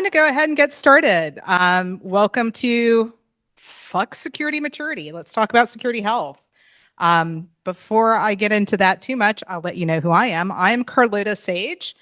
to go ahead and get started. Welcome to Fuck Security Maturity. Let's talk about security health. Before I get into that too much, I'll let you know who I am. I am Carlota Sage.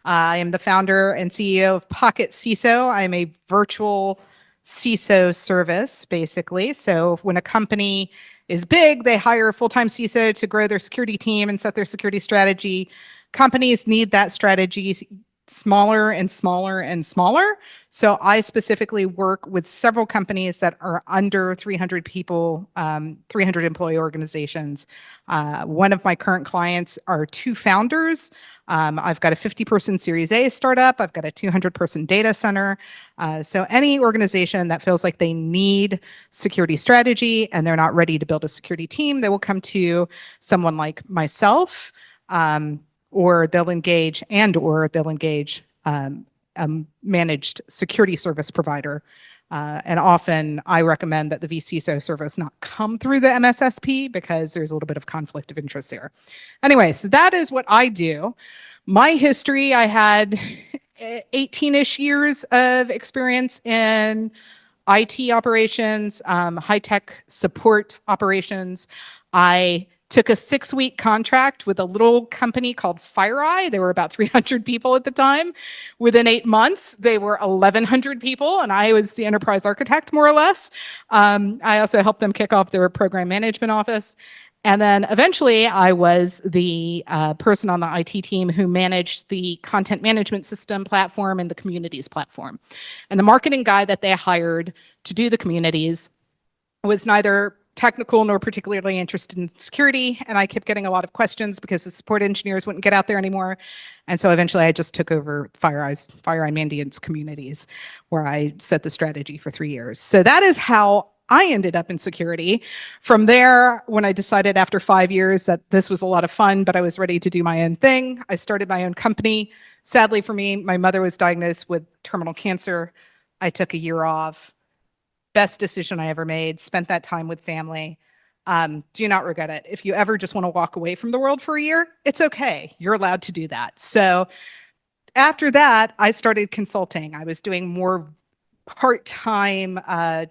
I am the founder and CEO of Pocket CISO. I'm a virtual CISO service, basically. So when a company is big, they hire a full-time CISO to grow their security team and set their security strategy. Companies need that strategy smaller and smaller and smaller. So I specifically work with several companies that are under 300 people, 300 employee organizations. One of my current clients are two founders. I've got a 50-person Series A startup. I've got a 200-person data center. So any organization that feels like they need security strategy and they're not ready to build a security team, they will come to someone like myself, or they'll engage a managed security service provider. And often I recommend that the vCISO service not come through the MSSP because there's a little bit of conflict of interest there. Anyway, so that is what I do. My history, I had 18-ish years of experience in IT operations, high-tech support operations. I took a 6-week contract with a little company called FireEye. There were about 300 people at the time. Within 8 months, they were 1,100 people, and I was the enterprise architect, more or less. I also helped them kick off their program management office. And then eventually, I was the person on the IT team who managed the content management system platform and the communities platform. And the marketing guy that they hired to do the communities was neither technical nor particularly interested in security, and I kept getting a lot of questions because the support engineers wouldn't get out there anymore. And so eventually I just took over FireEye Mandiant's communities, where I set the strategy for 3 years. So that is how I ended up in security. From there, when I decided after 5 years that this was a lot of fun, but I was ready to do my own thing, I started my own company. Sadly for me, my mother was diagnosed with terminal cancer. I took a year off. Best decision I ever made, spent that time with family. Do not regret it. If you ever just want to walk away from the world for a year, it's okay. You're allowed to do that. So after that, I started consulting. I was doing more part-time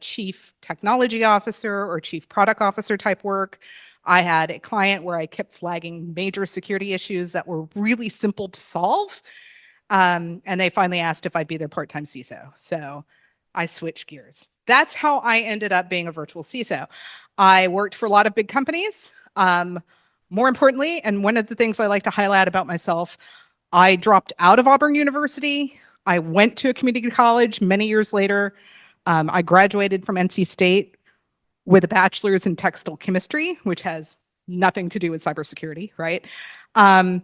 chief technology officer or chief product officer type work. I had a client where I kept flagging major security issues that were really simple to solve. And they finally asked if I'd be their part-time CISO. So I switched gears. That's how I ended up being a virtual CISO. I worked for a lot of big companies. More importantly, and one of the things I like to highlight about myself, I dropped out of Auburn University. I went to a community college many years later. I graduated from NC State with a bachelor's in textile chemistry, which has nothing to do with cybersecurity, right? And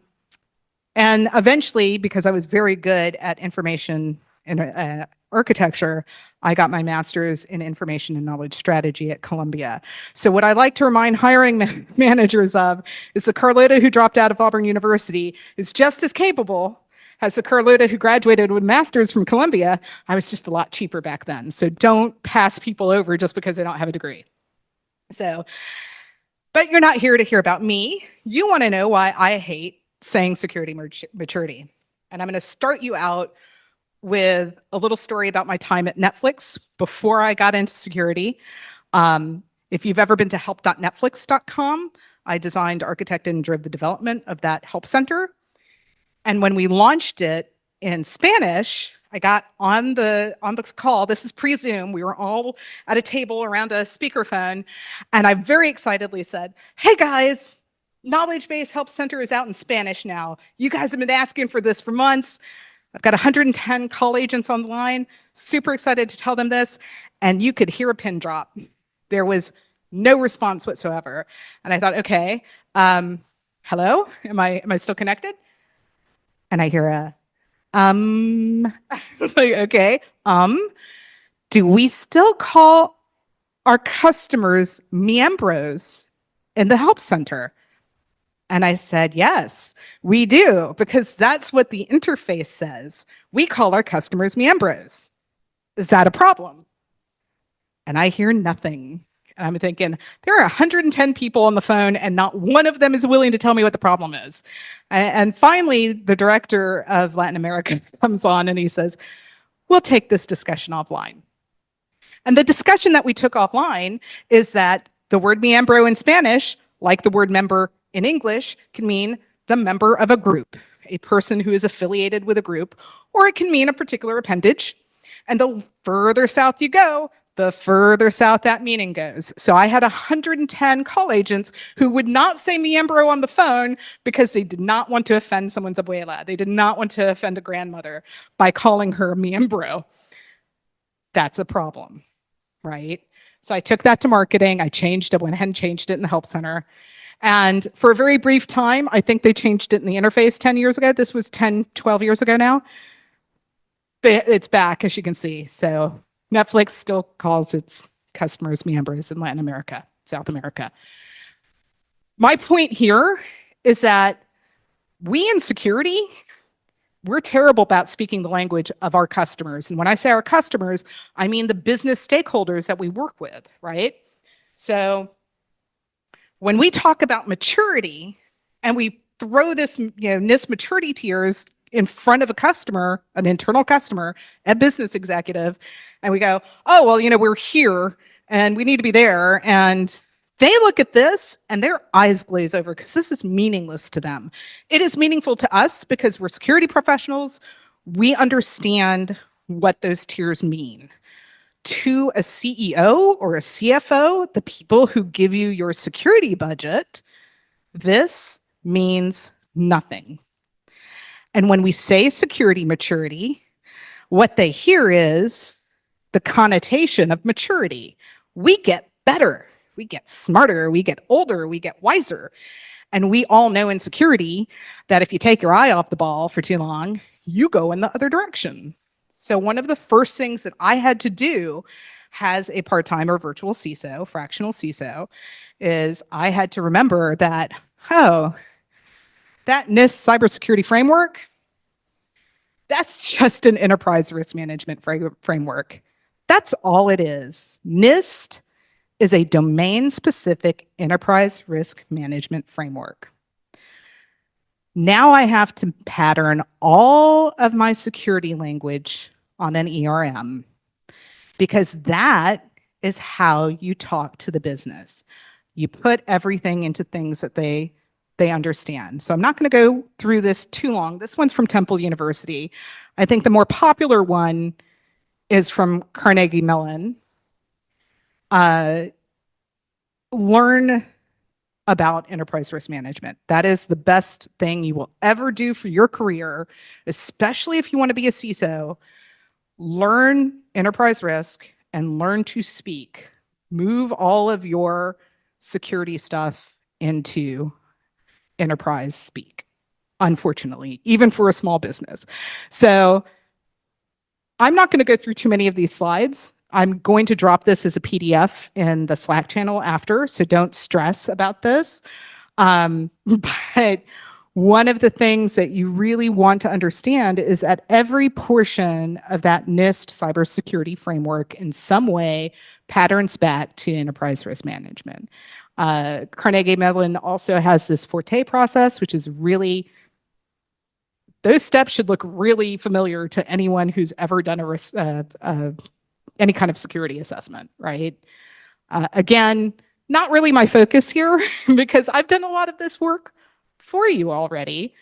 eventually, because I was very good at information and architecture, I got my master's in information and knowledge strategy at Columbia. So what I like to remind hiring managers of is the Carlota who dropped out of Auburn University is just as capable as the Carlota who graduated with master's from Columbia. I was just a lot cheaper back then. So don't pass people over just because they don't have a degree. So, but you're not here to hear about me. You want to know why I hate saying security maturity. And I'm going to start you out with a little story about my time at Netflix before I got into security. If you've ever been to help.netflix.com, I designed, architected, and drove the development of that help center. And when we launched it in Spanish, I got on the call. This is pre-Zoom. We were all at a table around a speakerphone, and I very excitedly said, "Hey guys, Knowledge Base Help Center is out in Spanish now. You guys have been asking for this for months. I've got 110 call agents on the line, super excited to tell them this." And you could hear a pin drop. There was no response whatsoever. And I thought, okay, hello, am I still connected? And I hear a, I was like, okay, do we still call our customers miembros in the help center? And I said, yes, we do, because that's what the interface says. We call our customers miembros. Is that a problem? And I hear nothing. And I'm thinking, there are 110 people on the phone and not one of them is willing to tell me what the problem is. And finally, the director of Latin America comes on and he says, we'll take this discussion offline. And the discussion that we took offline is that the word miembro in Spanish, like the word member in English, can mean the member of a group, a person who is affiliated with a group, or it can mean a particular appendage. And the further south you go, the further south that meaning goes. So I had 110 call agents who would not say miembro on the phone because they did not want to offend someone's abuela. They did not want to offend a grandmother by calling her a miembro. That's a problem, right? So I took that to marketing. I went ahead and changed it in the help center. And for a very brief time, I think they changed it in the interface 10 years ago. This was 10, 12 years ago now. It's back, as you can see. So Netflix still calls its customers miembros in Latin America, South America. My point here is that we in security, we're terrible about speaking the language of our customers. And when I say our customers, I mean the business stakeholders that we work with, right? So when we talk about maturity and we throw this, NIST maturity tiers in front of a customer, an internal customer, a business executive, and we go, oh, well, we're here and we need to be there. And they look at this and their eyes glaze over because this is meaningless to them. It is meaningful to us because we're security professionals. We understand what those tiers mean. To a CEO or a CFO, the people who give you your security budget, this means nothing. And when we say security maturity, what they hear is the connotation of maturity. We get better, we get smarter, we get older, we get wiser. And we all know in security that if you take your eye off the ball for too long, you go in the other direction. So one of the first things that I had to do as a part-time or virtual CISO, fractional CISO, is I had to remember that, that NIST cybersecurity framework, that's just an enterprise risk management framework. That's all it is. NIST is a domain-specific enterprise risk management framework. Now I have to pattern all of my security language on an ERM because that is how you talk to the business. You put everything into things that they understand. So I'm not going to go through this too long. This one's from Temple University. I think the more popular one is from Carnegie Mellon. Learn about enterprise risk management. That is the best thing you will ever do for your career, especially if you want to be a CISO. Learn enterprise risk and learn to speak. Move all of your security stuff into enterprise speak, unfortunately, even for a small business. So I'm not going to go through too many of these slides. I'm going to drop this as a PDF in the Slack channel after, so don't stress about this. But one of the things that you really want to understand is that every portion of that NIST cybersecurity framework in some way patterns back to enterprise risk management. Carnegie Mellon also has this Forte process, which is really, those steps should look really familiar to anyone who's ever done any kind of security assessment, right? Again, not really my focus here because I've done a lot of this work for you already.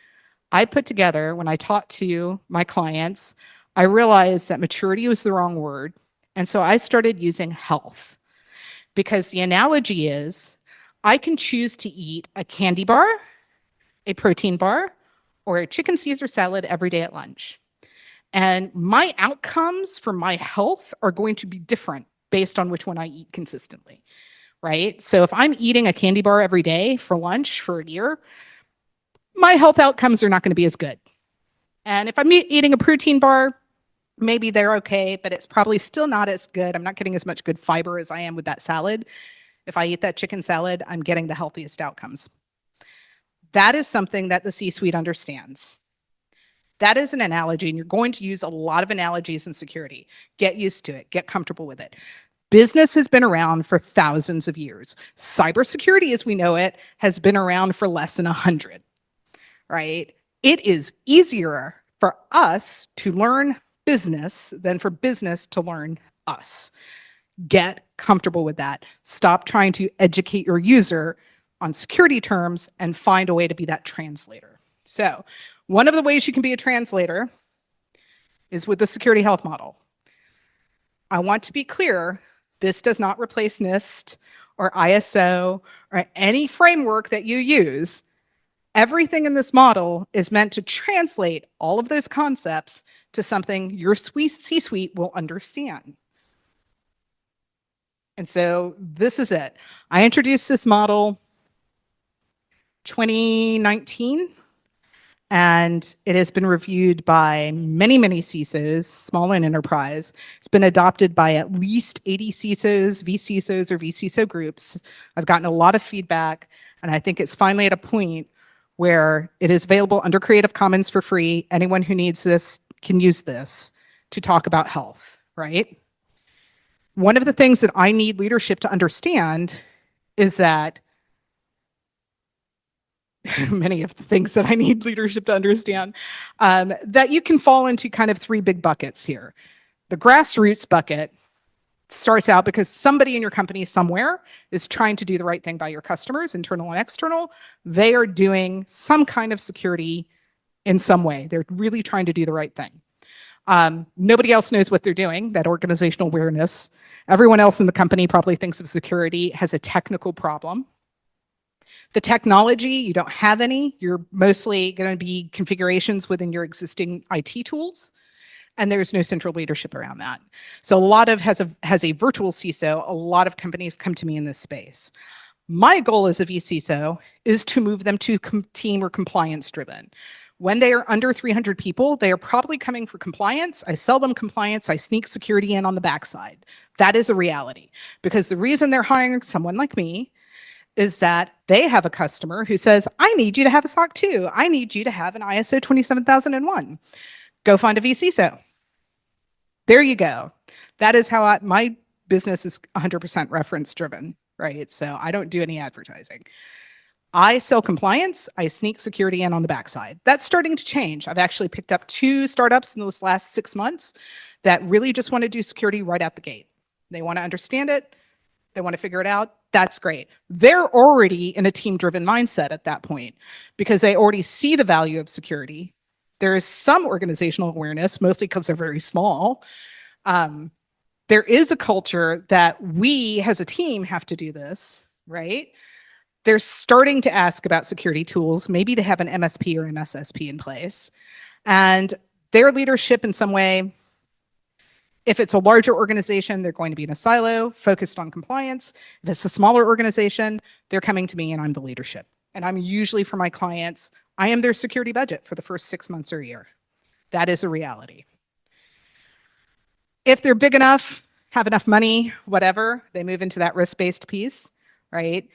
I put together, when I talked to my clients, I realized that maturity was the wrong word. And so I started using health because the analogy is I can choose to eat a candy bar, a protein bar, or a chicken Caesar salad every day at lunch. And my outcomes for my health are going to be different based on which one I eat consistently, right? So if I'm eating a candy bar every day for lunch for a year, my health outcomes are not going to be as good. And if I'm eating a protein bar, maybe they're okay, but it's probably still not as good. I'm not getting as much good fiber as I am with that salad. If I eat that chicken salad, I'm getting the healthiest outcomes. That is something that the C-suite understands. That is an analogy, and you're going to use a lot of analogies in security. Get used to it. Get comfortable with it. Business has been around for thousands of years. Cybersecurity, as we know it, has been around for less than 100, right? It is easier for us to learn business than for business to learn us. Get comfortable with that. Stop trying to educate your user on security terms and find a way to be that translator. So one of the ways you can be a translator is with the security health model. I want to be clear, this does not replace NIST or ISO or any framework that you use. Everything in this model is meant to translate all of those concepts to something your C-suite will understand. And so this is it. I introduced this model 2019, and it has been reviewed by many, many CISOs, small and enterprise. It's been adopted by at least 80 CISOs, vCISOs, or vCISO groups. I've gotten a lot of feedback, and I think it's finally at a point where it is available under Creative Commons for free. Anyone who needs this can use this to talk about health, right? One of the things that I need leadership to understand is that many of the things that I need leadership to understand, that you can fall into kind of three big buckets here. The grassroots bucket starts out because somebody in your company somewhere is trying to do the right thing by your customers, internal and external. They are doing some kind of security in some way. They're really trying to do the right thing. Nobody else knows what they're doing, that organizational awareness. Everyone else in the company probably thinks of security as a technical problem. The technology, you don't have any. You're mostly going to be configurations within your existing IT tools, and there's no central leadership around that. So a lot of has a virtual CISO, a lot of companies come to me in this space. My goal as a vCISO is to move them to team or compliance driven. When they are under 300 people, they are probably coming for compliance. I sell them compliance. I sneak security in on the backside. That is a reality, because the reason they're hiring someone like me is that they have a customer who says, I need you to have a SOC 2. I need you to have an ISO 27001. Go find a vCISO. There you go. That is how my business is 100% reference driven, right? So I don't do any advertising. I sell compliance. I sneak security in on the backside. That's starting to change. I've actually picked up 2 startups in this last 6 months that really just want to do security right out the gate. They want to understand it. They want to figure it out. That's great. They're already in a team-driven mindset at that point because they already see the value of security. There is some organizational awareness, mostly because they're very small. There is a culture that we as a team have to do this, right? They're starting to ask about security tools. Maybe they have an MSP or MSSP in place. And their leadership in some way, if it's a larger organization, they're going to be in a silo focused on compliance. If it's a smaller organization, they're coming to me and I'm the leadership. And I'm usually, for my clients, I am their security budget for the first 6 months or a year. That is a reality. If they're big enough, have enough money, whatever, they move into that risk-based piece, right?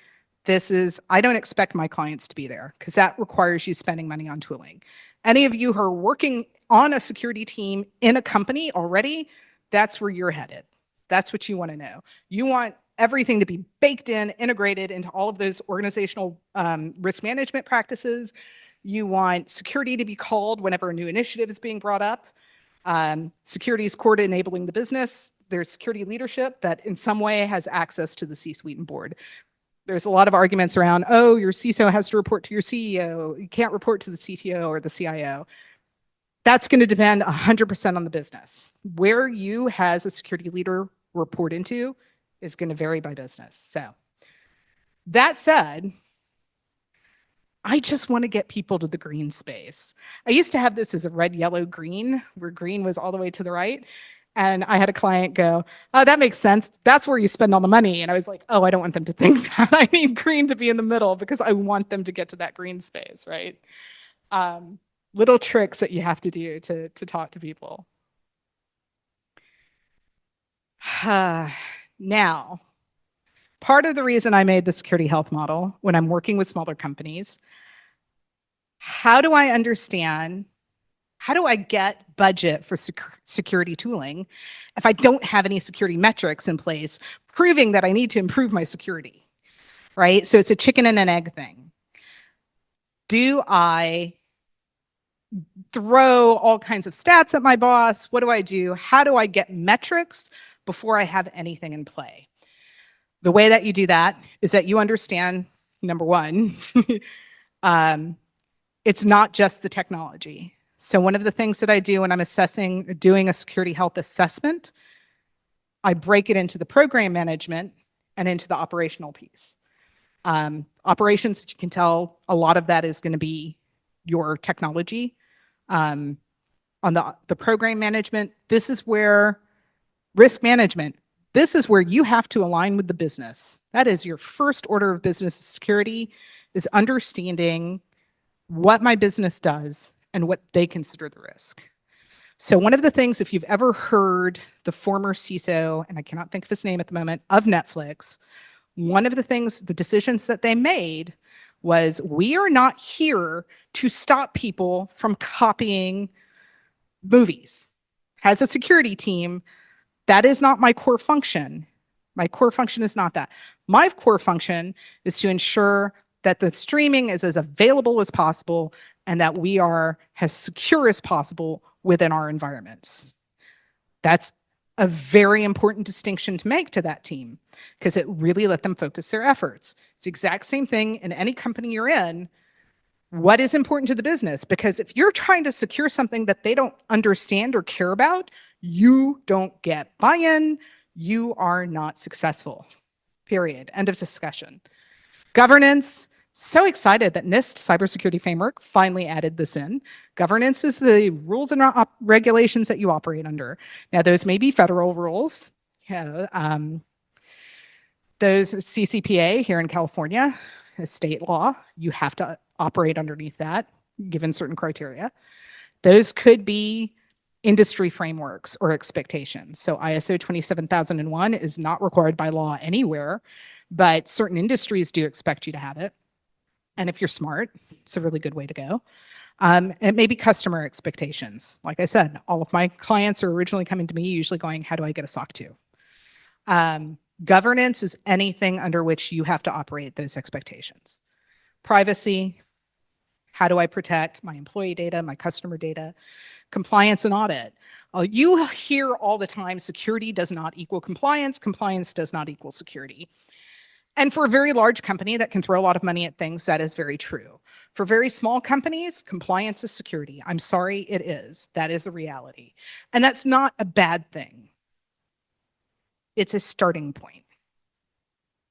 I don't expect my clients to be there because that requires you spending money on tooling. Any of you who are working on a security team in a company already, that's where you're headed. That's what you want to know. You want everything to be baked in, integrated into all of those organizational risk management practices. You want security to be called whenever a new initiative is being brought up. Security is core to enabling the business. There's security leadership that in some way has access to the C-suite and board. There's a lot of arguments around, oh, your CISO has to report to your CEO. You can't report to the CTO or the CIO. That's going to depend 100% on the business. Where you as a security leader report into is going to vary by business. So that said, I just want to get people to the green space. I used to have this as a red, yellow, green, where green was all the way to the right. And I had a client go, oh, that makes sense. That's where you spend all the money. And I was like, oh, I don't want them to think that. I need green to be in the middle because I want them to get to that green space, right? Little tricks that you have to do to talk to people. Now, part of the reason I made the security health model when I'm working with smaller companies, how do I get budget for security tooling if I don't have any security metrics in place proving that I need to improve my security, right? So it's a chicken and an egg thing. Do I throw all kinds of stats at my boss. What do I do? How do I get metrics before I have anything in play? The way that you do that is that you understand, number one, it's not just the technology. So one of the things that I do when I'm assessing or doing a security health assessment, I break it into the program management and into the operational piece. Operations, you can tell a lot of that is going to be your technology. On the program management, this is where risk management, this is where you have to align with the business. That is your first order of business security, is understanding what my business does and what they consider the risk. So one of the things, if you've ever heard the former CISO, and I cannot think of his name at the moment, of Netflix, one of the things, the decisions that they made was, we are not here to stop people from copying movies. As a security team, that is not my core function. My core function is not that. My core function is to ensure that the streaming is as available as possible and that we are as secure as possible within our environments. That's a very important distinction to make to that team, because it really let them focus their efforts. It's the exact same thing in any company you're in. What is important to the business? Because if you're trying to secure something that they don't understand or care about, you don't get buy-in, you are not successful. Period. End of discussion. Governance. So excited that NIST Cybersecurity Framework finally added this in. Governance is the rules and regulations that you operate under. Now, those may be federal rules. Those CCPA here in California, a state law, you have to operate underneath that, given certain criteria. Those could be industry frameworks or expectations. So ISO 27001 is not required by law anywhere, but certain industries do expect you to have it. And if you're smart, it's a really good way to go. It may be customer expectations. Like I said, all of my clients are originally coming to me usually going, how do I get a SOC 2? Governance is anything under which you have to operate those expectations. Privacy, how do I protect my employee data, my customer data? Compliance and audit. You hear all the time, security does not equal compliance, compliance does not equal security. And for a very large company that can throw a lot of money at things, that is very true. For very small companies, compliance is security. I'm sorry, it is. That is a reality. And that's not a bad thing. It's a starting point.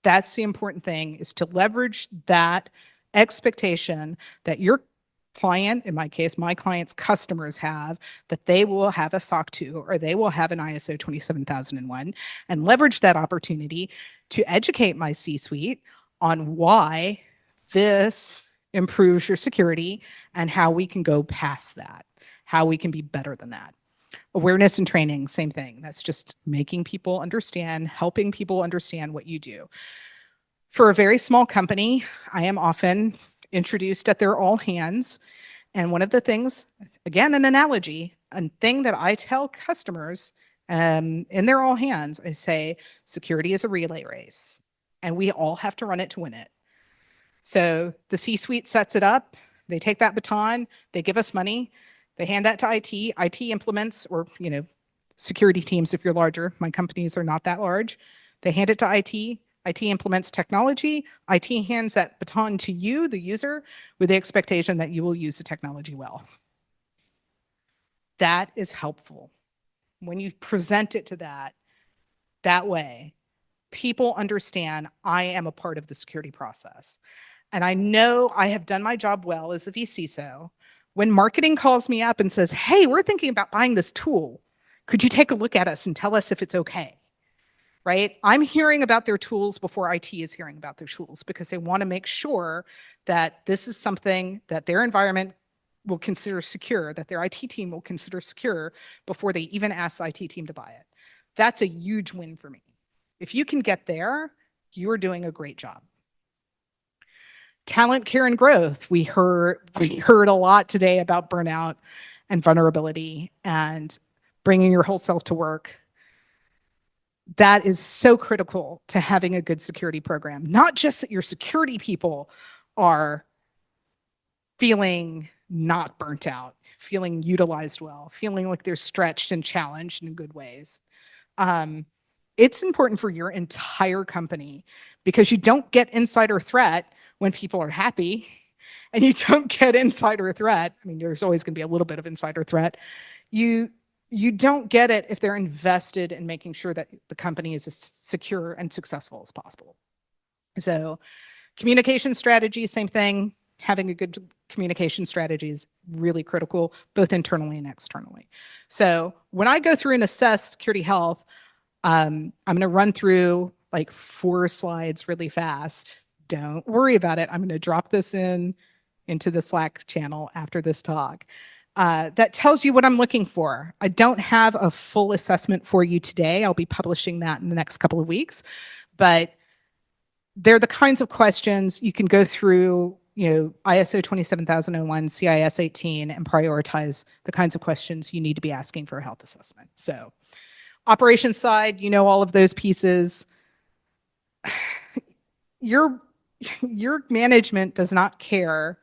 That's the important thing, is to leverage that expectation that your client, in my case, my client's customers have, that they will have a SOC 2 or they will have an ISO 27001, and leverage that opportunity to educate my C-suite on why this improves your security and how we can go past that, how we can be better than that. Awareness and training, same thing. That's just making people understand, helping people understand what you do. For a very small company, I am often introduced at their all hands. And one of the things, again, an analogy, a thing that I tell customers in their all hands, I say, security is a relay race and we all have to run it to win it. So the C-suite sets it up. They take that baton, they give us money, they hand that to IT, IT implements, or, security teams if you're larger. My companies are not that large. They hand it to IT. IT implements technology. IT hands that baton to you, the user, with the expectation that you will use the technology well. That is helpful. When you present it to that way, people understand I am a part of the security process. And I know I have done my job well as a vCISO. When marketing calls me up and says, hey, we're thinking about buying this tool. Could you take a look at us and tell us if it's okay? Right? I'm hearing about their tools before IT is hearing about their tools, because they want to make sure that this is something that their environment will consider secure, that their IT team will consider secure before they even ask the IT team to buy it. That's a huge win for me. If you can get there, you're doing a great job. Talent care and growth. We heard a lot today about burnout and vulnerability and bringing your whole self to work. That is so critical to having a good security program. Not just that your security people are feeling not burnt out, feeling utilized well, feeling like they're stretched and challenged in good ways. It's important for your entire company because you don't get insider threat when people are happy, and you don't get insider threat. I mean, there's always going to be a little bit of insider threat. You don't get it if they're invested in making sure that the company is as secure and successful as possible. So communication strategy, same thing. Having a good communication strategy is really critical, both internally and externally. So when I go through and assess security health, I'm going to run through like 4 slides really fast. Don't worry about it. I'm going to drop this into the Slack channel after this talk. That tells you what I'm looking for. I don't have a full assessment for you today. I'll be publishing that in the next couple of weeks, but they're the kinds of questions you can go through, ISO 27001, CIS 18, and prioritize the kinds of questions you need to be asking for a health assessment. So operations side, all of those pieces. Your management does not care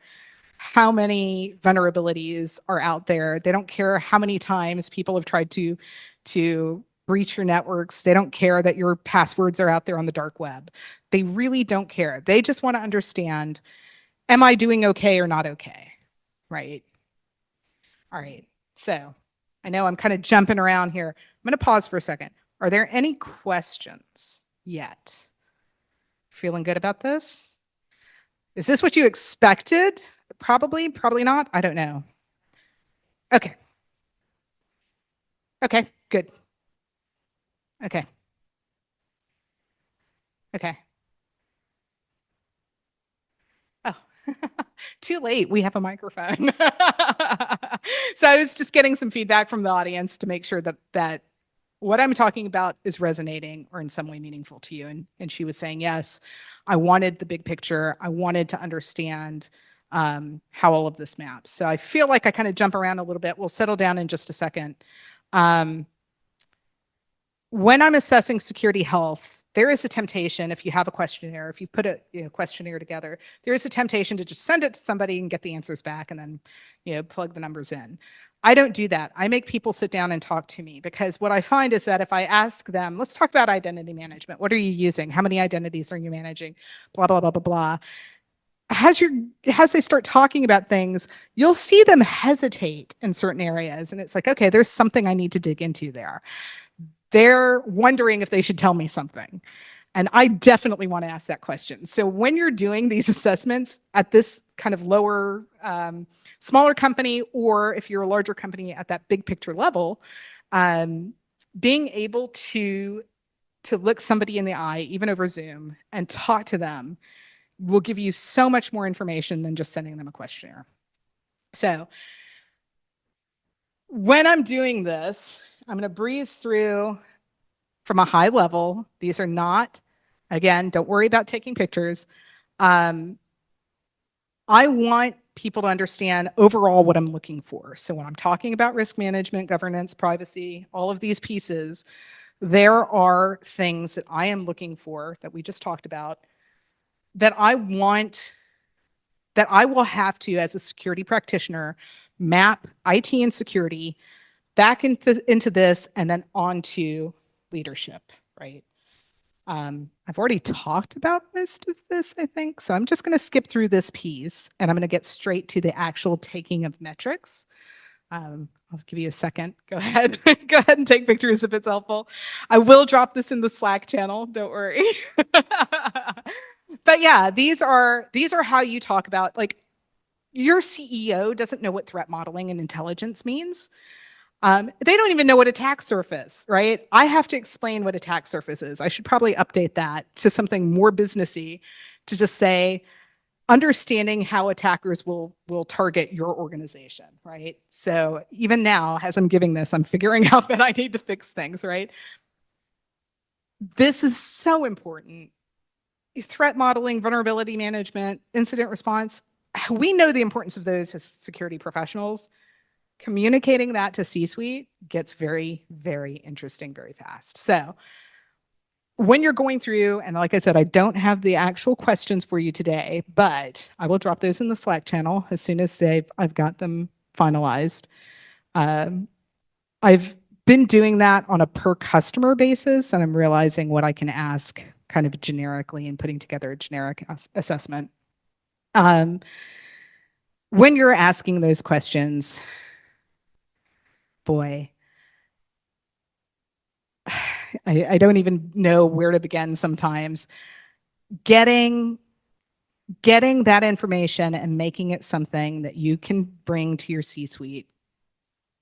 how many vulnerabilities are out there. They don't care how many times people have tried to breach your networks. They don't care that your passwords are out there on the dark web. They really don't care. They just want to understand, am I doing okay or not okay? Right? All right. So I know I'm kind of jumping around here. I'm going to pause for a second. Are there any questions yet? Feeling good about this? Is this what you expected? Probably not. I don't know. Okay. Okay, good. Okay. Okay. Oh, too late. We have a microphone. So I was just getting some feedback from the audience to make sure that what I'm talking about is resonating or in some way meaningful to you. And she was saying, yes, I wanted the big picture. I wanted to understand how all of this maps. So I feel like I kind of jump around a little bit. We'll settle down in just a second. When I'm assessing security health, there is a temptation, if you have a questionnaire, if you put a questionnaire together, there is a temptation to just send it to somebody and get the answers back and then plug the numbers in. I don't do that. I make people sit down and talk to me, because what I find is that if I ask them, let's talk about identity management. What are you using? How many identities are you managing? Blah, blah, blah, blah, blah. As they start talking about things, you'll see them hesitate in certain areas. And it's like, okay, there's something I need to dig into there. They're wondering if they should tell me something. And I definitely want to ask that question. So when you're doing these assessments at this kind of lower, smaller company, or if you're a larger company at that big picture level, being able to look somebody in the eye, even over Zoom, and talk to them will give you so much more information than just sending them a questionnaire. So when I'm doing this, I'm going to breeze through from a high level. These are not, again, don't worry about taking pictures. I want people to understand overall what I'm looking for. So when I'm talking about risk management, governance, privacy, all of these pieces, there are things that I am looking for that we just talked about that I will have to, as a security practitioner, map IT and security back into this and then onto leadership, right? I've already talked about most of this, I think. So I'm just going to skip through this piece and I'm going to get straight to the actual taking of metrics. I'll give you a second. Go ahead. Go ahead and take pictures if it's helpful. I will drop this in the Slack channel. Don't worry. But yeah, these are how you talk about, like, your CEO doesn't know what threat modeling and intelligence means. They don't even know what attack surface, right? I have to explain what attack surface is. I should probably update that to something more businessy, to just say, understanding how attackers will target your organization, right? So even now, as I'm giving this, I'm figuring out that I need to fix things, right? This is so important. Threat modeling, vulnerability management, incident response. We know the importance of those as security professionals. Communicating that to C-suite gets very, very interesting very fast. So when you're going through, and like I said, I don't have the actual questions for you today, but I will drop those in the Slack channel as soon as I've got them finalized. I've been doing that on a per customer basis, and I'm realizing what I can ask kind of generically and putting together a generic assessment. When you're asking those questions, boy, I don't even know where to begin sometimes. Getting that information and making it something that you can bring to your C-suite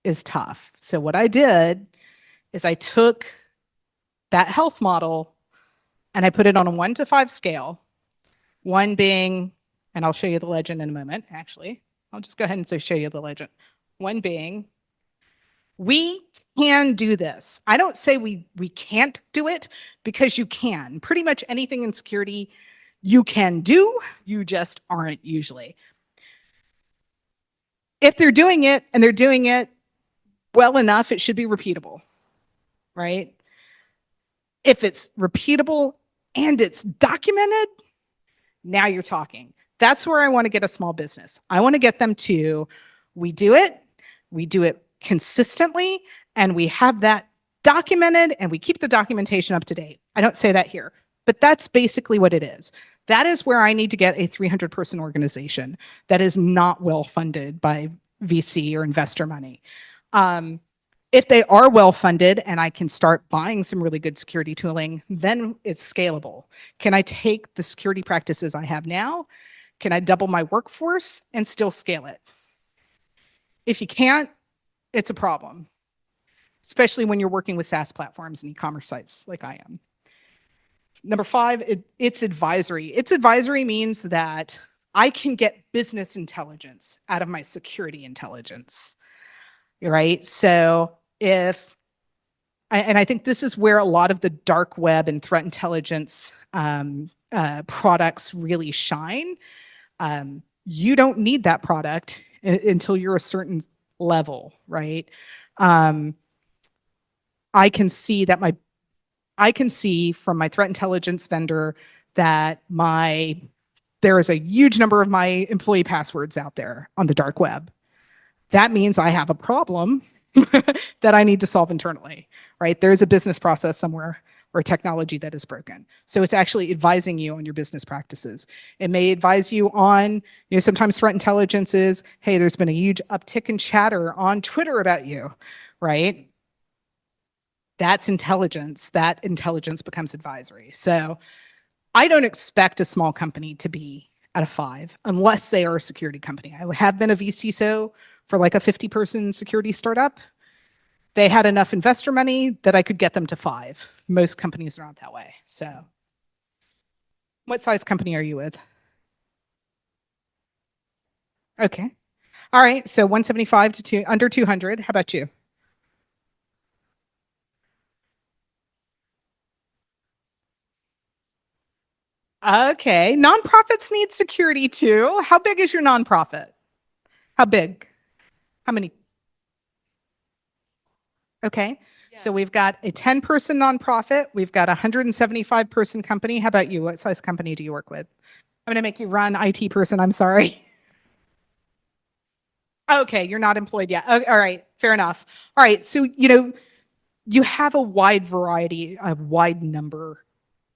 is tough. So what I did is I took that health model and I put it on a 1 to 5 scale, 1 being, and I'll show you the legend in a moment, actually. I'll just go ahead and show you the legend. 1 being, we can do this. I don't say we can't do it, because you can. Pretty much anything in security you can do, you just aren't usually. If they're doing it and they're doing it well enough, it should be repeatable, right? If it's repeatable and it's documented, now you're talking. That's where I want to get a small business. I want to get them to, we do it consistently, and we have that documented, and we keep the documentation up to date. I don't say that here, but that's basically what it is. That is where I need to get a 300-person organization that is not well funded by VC or investor money. If they are well funded and I can start buying some really good security tooling, then it's scalable. Can I take the security practices I have now? Can I double my workforce and still scale it? If you can't, it's a problem, especially when you're working with SaaS platforms and e-commerce sites like I am. Number 5, it's advisory. It's advisory means that I can get business intelligence out of my security intelligence, right? So I think this is where a lot of the dark web and threat intelligence products really shine. You don't need that product until you're a certain level, right? I can see from my threat intelligence vendor that there is a huge number of my employee passwords out there on the dark web. That means I have a problem that I need to solve internally, right? There's a business process somewhere or technology that is broken. So it's actually advising you on your business practices. It may advise you on, sometimes threat intelligence is, hey, there's been a huge uptick in chatter on Twitter about you, right? That's intelligence. That intelligence becomes advisory. So I don't expect a small company to be at a 5 unless they are a security company. I have been a vCISO for like a 50-person security startup. They had enough investor money that I could get them to 5. Most companies are not that way. So what size company are you with? Okay. All right. So 175 to under 200. How about you? Okay. Nonprofits need security too. How big is your nonprofit? How big? How many? Okay. Yeah. So we've got a 10-person nonprofit. We've got a 175-person company. How about you? What size company do you work with? I'm going to make you run IT person. I'm sorry. Okay. You're not employed yet. Okay, all right. Fair enough. All right. So, you have a wide variety, a wide number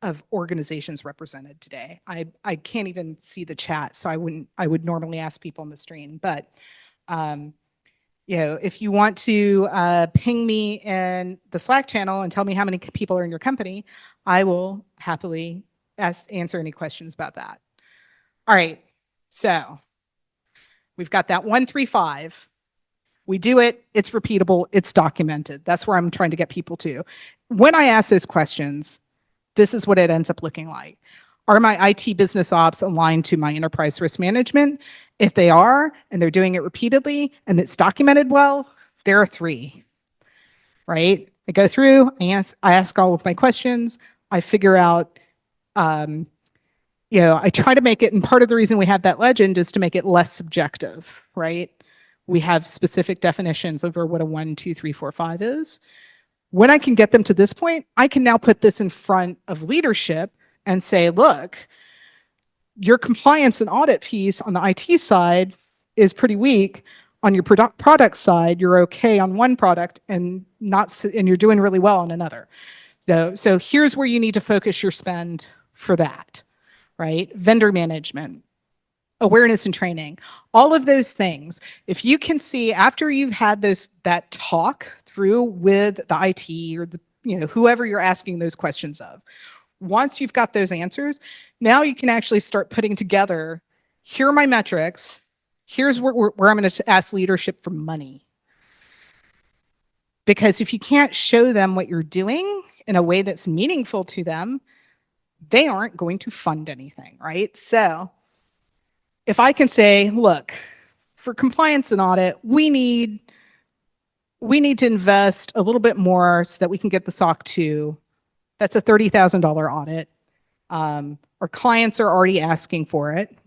of organizations represented today. I can't even see the chat, so I would normally ask people on the stream, but if you want to ping me in the Slack channel and tell me how many people are in your company, I will happily answer any questions about that. All right, so we've got that 135. We do it, it's repeatable, it's documented. That's where I'm trying to get people to. When I ask those questions, this is what it ends up looking like. Are my IT business ops aligned to my enterprise risk management? If they are, and they're doing it repeatedly, and it's documented well, there are 3, right? I go through, I ask all of my questions, I figure out, I try to make it, and part of the reason we have that legend is to make it less subjective, right? We have specific definitions over what a 1, 2, 3, 4, 5 is. When I can get them to this point, I can now put this in front of leadership and say, look, your compliance and audit piece on the IT side is pretty weak. on your product side, you're okay on one product and you're doing really well on another. So here's where you need to focus your spend for that, right? Vendor management, awareness and training, all of those things. If you can see after you've had that talk through with the IT or whoever you're asking those questions of, once you've got those answers, now you can actually start putting together, here are my metrics, here's where I'm going to ask leadership for money. Because if you can't show them what you're doing in a way that's meaningful to them, they aren't going to fund anything, right? So if I can say, look, for compliance and audit, we need to invest a little bit more so that we can get the SOC 2. That's a $30,000 audit. Our clients are already asking for it.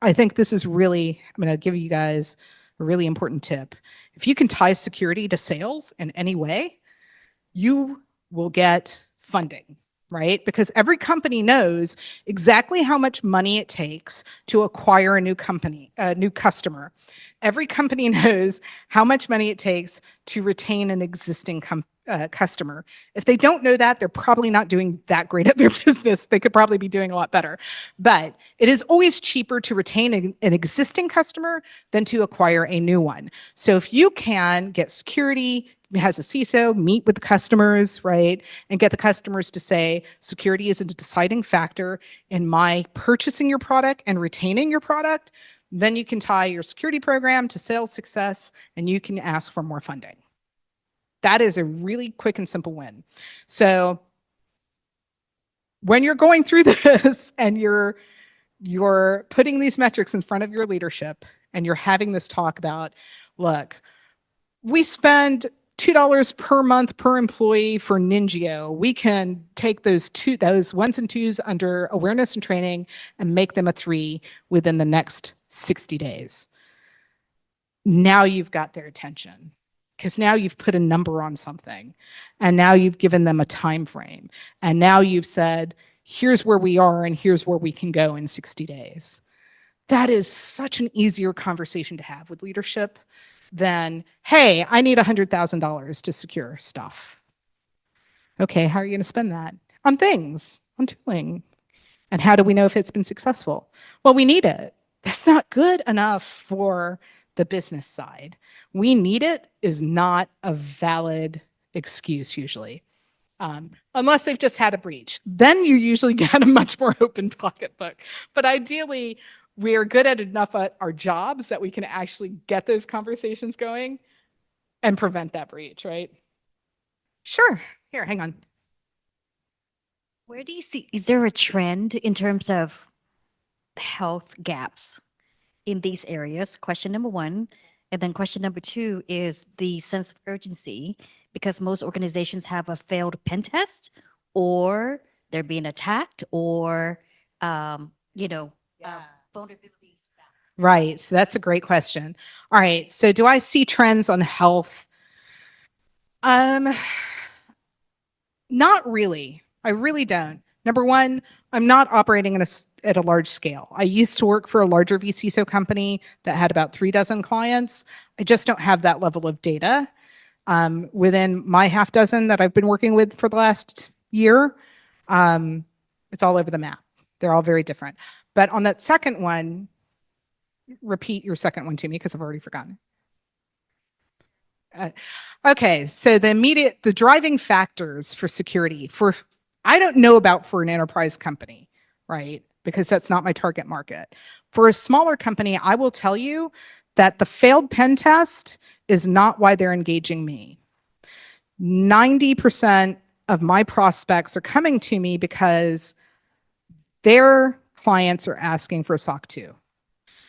I think this is really, I'm going to give you guys a really important tip. If you can tie security to sales in any way, you will get funding, right? Because every company knows exactly how much money it takes to acquire a new customer. Every company knows how much money it takes to retain an existing customer. If they don't know that, they're probably not doing that great at their business. They could probably be doing a lot better. But it is always cheaper to retain an existing customer than to acquire a new one. So if you can get security, as a CISO, meet with the customers, right? And get the customers to say, security is a deciding factor in my purchasing your product and retaining your product, then you can tie your security program to sales success and you can ask for more funding. That is a really quick and simple win. So when you're going through this and you're putting these metrics in front of your leadership and you're having this talk about, look, we spend $2 per month per employee for Ningio. We can take those ones and twos under awareness and training and make them a 3 within the next 60 days. Now you've got their attention because now you've put a number on something and now you've given them a time frame. And now you've said, here's where we are and here's where we can go in 60 days. That is such an easier conversation to have with leadership than, hey, I need $100,000 to secure stuff. Okay, how are you going to spend that? On things, on tooling. And how do we know if it's been successful? Well, we need it. That's not good enough for the business side. We need it is not a valid excuse usually. Unless they've just had a breach. Then you usually get a much more open pocketbook. But ideally, we are good at enough at our jobs that we can actually get those conversations going and prevent that breach, right? Sure. Here, hang on. Where do you see, is there a trend in terms of health gaps in these areas? Question number one. And then question number two is the sense of urgency, because most organizations have a failed pen test or they're being attacked or, vulnerabilities. Right. So that's a great question. All right. So do I see trends on health? Not really. I really don't. Number one, I'm not operating at a large scale. I used to work for a larger vCISO company that had about 36 clients. I just don't have that level of data. Within my half dozen that I've been working with for the last year, it's all over the map. They're all very different. But on that second one, repeat your second one to me because I've already forgotten. Okay, so the driving factors for security I don't know about for an enterprise company, right? Because that's not my target market. For a smaller company, I will tell you that the failed pen test is not why they're engaging me. 90% of my prospects are coming to me because their clients are asking for SOC 2.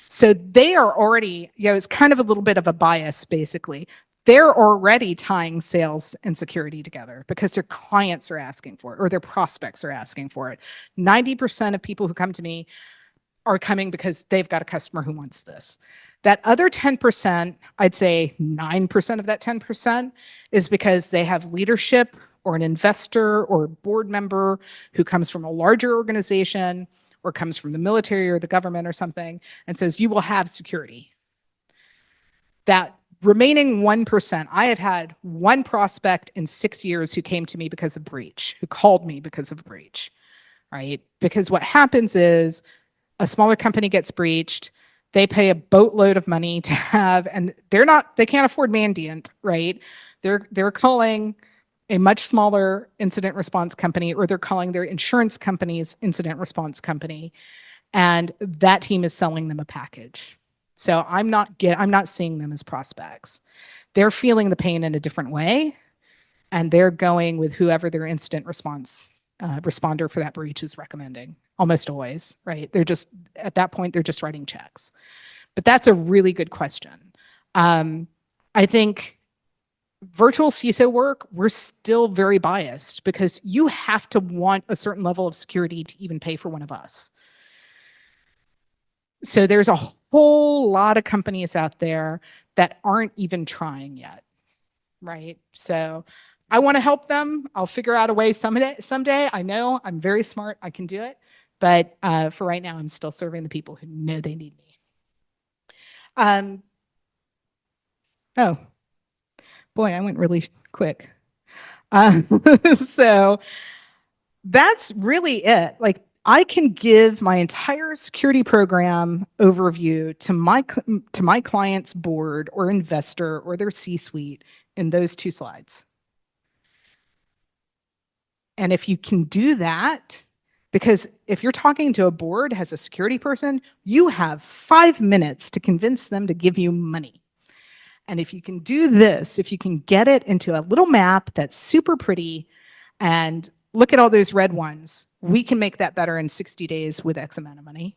So they are already, it's kind of a little bit of a bias, basically. They're already tying sales and security together because their clients are asking for it or their prospects are asking for it. 90% of people who come to me are coming because they've got a customer who wants this. That other 10%, I'd say 9% of that 10% is because they have leadership or an investor or board member who comes from a larger organization or comes from the military or the government or something and says, you will have security. That remaining 1%, I have had one prospect in 6 years who came to me because of breach, who called me because of breach, right? Because what happens is a smaller company gets breached, they pay a boatload of money to have, and they can't afford Mandiant, right? They're calling a much smaller incident response company, or they're calling their insurance company's incident response company, and that team is selling them a package. So I'm not seeing them as prospects. They're feeling the pain in a different way, and they're going with whoever their incident response responder for that breach is recommending, almost always, right? They're just, at that point, they're just writing checks. But that's a really good question. I think virtual CISO work, we're still very biased because you have to want a certain level of security to even pay for one of us. So there's a whole lot of companies out there that aren't even trying yet, right? So I want to help them. I'll figure out a way someday. I know I'm very smart. I can do it. But for right now, I'm still serving the people who know they need me. Oh, boy, I went really quick. So that's really it. Like, I can give my entire security program overview to my client's board or investor or their C-suite in those 2 slides. And if you can do that, because if you're talking to a board as a security person, you have 5 minutes to convince them to give you money. And if you can do this, if you can get it into a little map that's super pretty, and look at all those red ones, we can make that better in 60 days with X amount of money.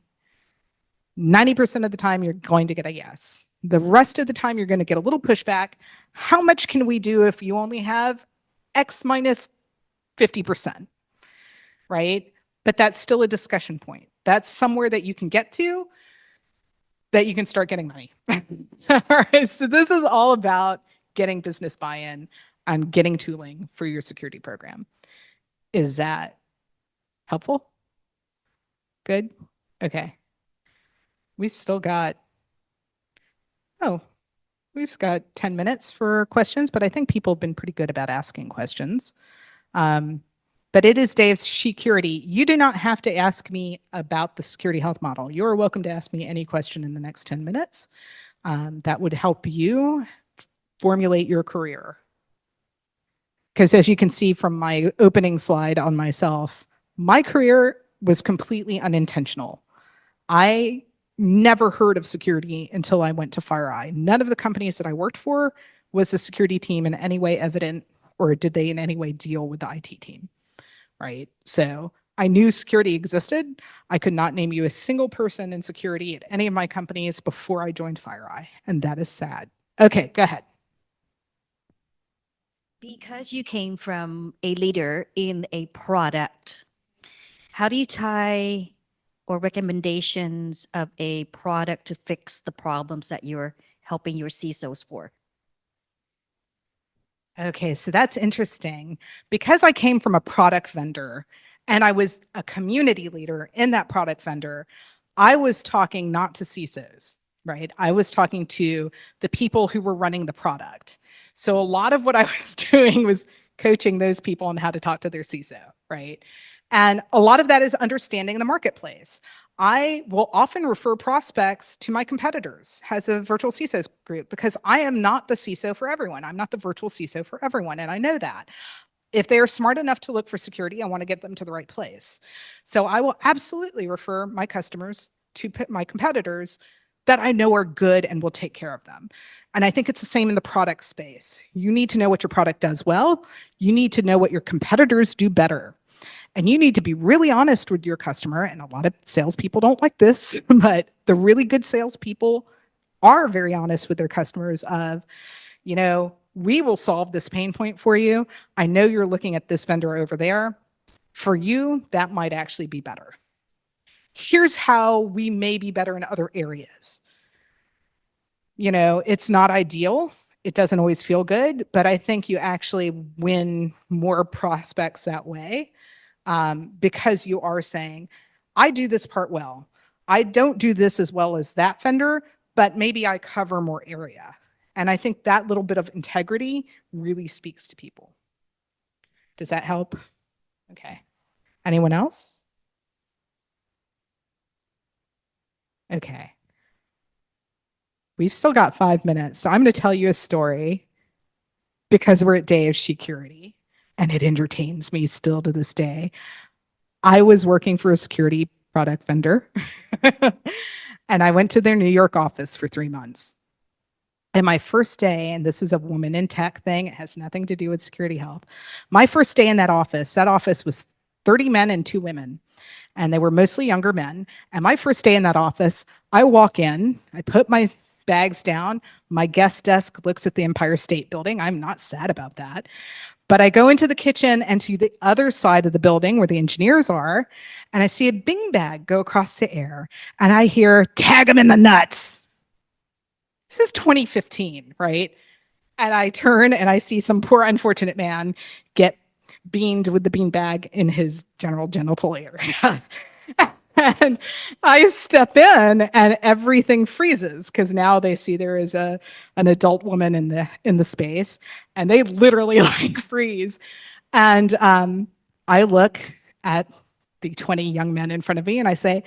90% of the time, you're going to get a yes. The rest of the time, you're going to get a little pushback. How much can we do if you only have X minus 50%, right? But that's still a discussion point. That's somewhere that you can get to, that you can start getting money. All right, so this is all about getting business buy-in and getting tooling for your security program. Is that helpful? Good? Okay. We've still got, we've got 10 minutes for questions, but I think people have been pretty good about asking questions. But it is Dave's security. You do not have to ask me about the security health model. You're welcome to ask me any question in the next 10 minutes. That would help you formulate your career. Because as you can see from my opening slide on myself, my career was completely unintentional. I never heard of security until I went to FireEye. None of the companies that I worked for was the security team in any way evident, or did they in any way deal with the IT team, right? So I knew security existed. I could not name you a single person in security at any of my companies before I joined FireEye, and that is sad. Okay, go ahead. Because you came from a leader in a product, how do you tie or recommendations of a product to fix the problems that you're helping your CISOs for? Okay, so that's interesting. Because I came from a product vendor and I was a community leader in that product vendor, I was talking not to CISOs, right? I was talking to the people who were running the product. So a lot of what I was doing was coaching those people on how to talk to their CISO, right? And a lot of that is understanding the marketplace. I will often refer prospects to my competitors as a virtual CISOs group because I am not the CISO for everyone. I'm not the virtual CISO for everyone, and I know that. If they are smart enough to look for security, I want to get them to the right place. So I will absolutely refer my customers to my competitors that I know are good and will take care of them. And I think it's the same in the product space. You need to know what your product does well. You need to know what your competitors do better. And you need to be really honest with your customer. And a lot of salespeople don't like this, but the really good salespeople are very honest with their customers of, we will solve this pain point for you. I know you're looking at this vendor over there. For you, that might actually be better. Here's how we may be better in other areas. It's not ideal. It doesn't always feel good, but I think you actually win more prospects that way. Because you are saying, I do this part well. I don't do this as well as that vendor, but maybe I cover more area. And I think that little bit of integrity really speaks to people. Does that help? Okay. Anyone else? Okay. We've still got 5 minutes, so I'm going to tell you a story because we're at Day of Security, and it entertains me still to this day. I was working for a security product vendor, and I went to their New York office for 3 months. And my first day, and this is a woman in tech thing, it has nothing to do with security health. My first day in that office was 30 men and 2 women, and they were mostly younger men. And my first day in that office, I walk in, I put my bags down, my guest desk looks at the Empire State Building. I'm not sad about that. But I go into the kitchen and to the other side of the building where the engineers are, and I see a bing bag go across the air, and I hear, "Tag him in the nuts." This is 2015, right? And I turn and I see some poor unfortunate man get beamed with the beanbag in his general genital area. And I step in and everything freezes because now they see there is an adult woman in the space, and they literally like freeze. And I look at the 20 young men in front of me and I say,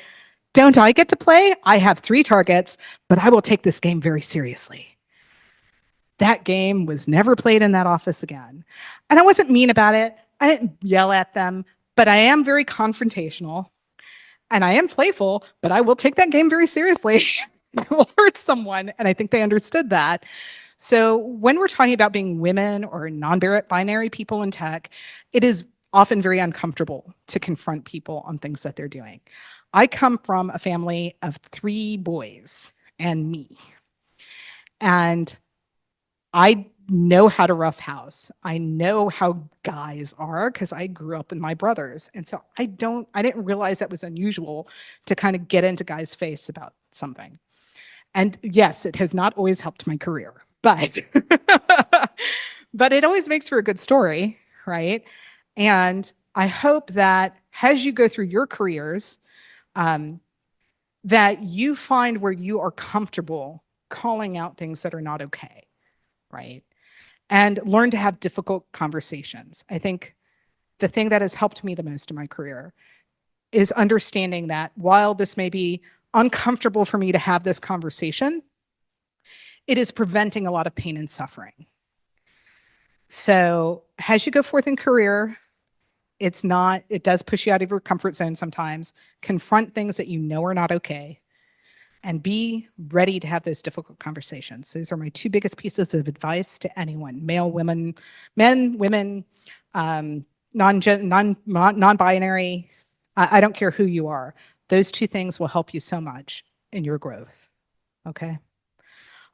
"Don't I get to play? I have 3 targets, but I will take this game very seriously." That game was never played in that office again. And I wasn't mean about it. I didn't yell at them, but I am very confrontational and I am playful, but I will take that game very seriously. I will hurt someone. And I think they understood that. So when we're talking about being women or non-binary people in tech, it is often very uncomfortable to confront people on things that they're doing. I come from a family of 3 boys and me. And I know how to roughhouse. I know how guys are because I grew up with my brothers. And so I didn't realize that was unusual to kind of get into guys' face about something. And yes, it has not always helped my career, but but it always makes for a good story, right? And I hope that as you go through your careers, that you find where you are comfortable calling out things that are not okay, right? And learn to have difficult conversations. I think the thing that has helped me the most in my career is understanding that while this may be uncomfortable for me to have this conversation, it is preventing a lot of pain and suffering. So as you go forth in career, it does push you out of your comfort zone sometimes. Confront things that you know are not okay, and be ready to have those difficult conversations. Those are my 2 biggest pieces of advice to anyone: male, women, men, women, non-binary. I don't care who you are. Those 2 things will help you so much in your growth. Okay.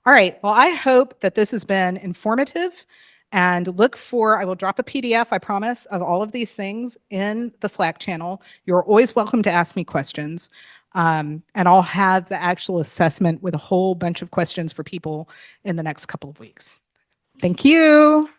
All right. Well, I hope that this has been informative, and I will drop a PDF, I promise, of all of these things in the Slack channel. You're always welcome to ask me questions. And I'll have the actual assessment with a whole bunch of questions for people in the next couple of weeks. Thank you.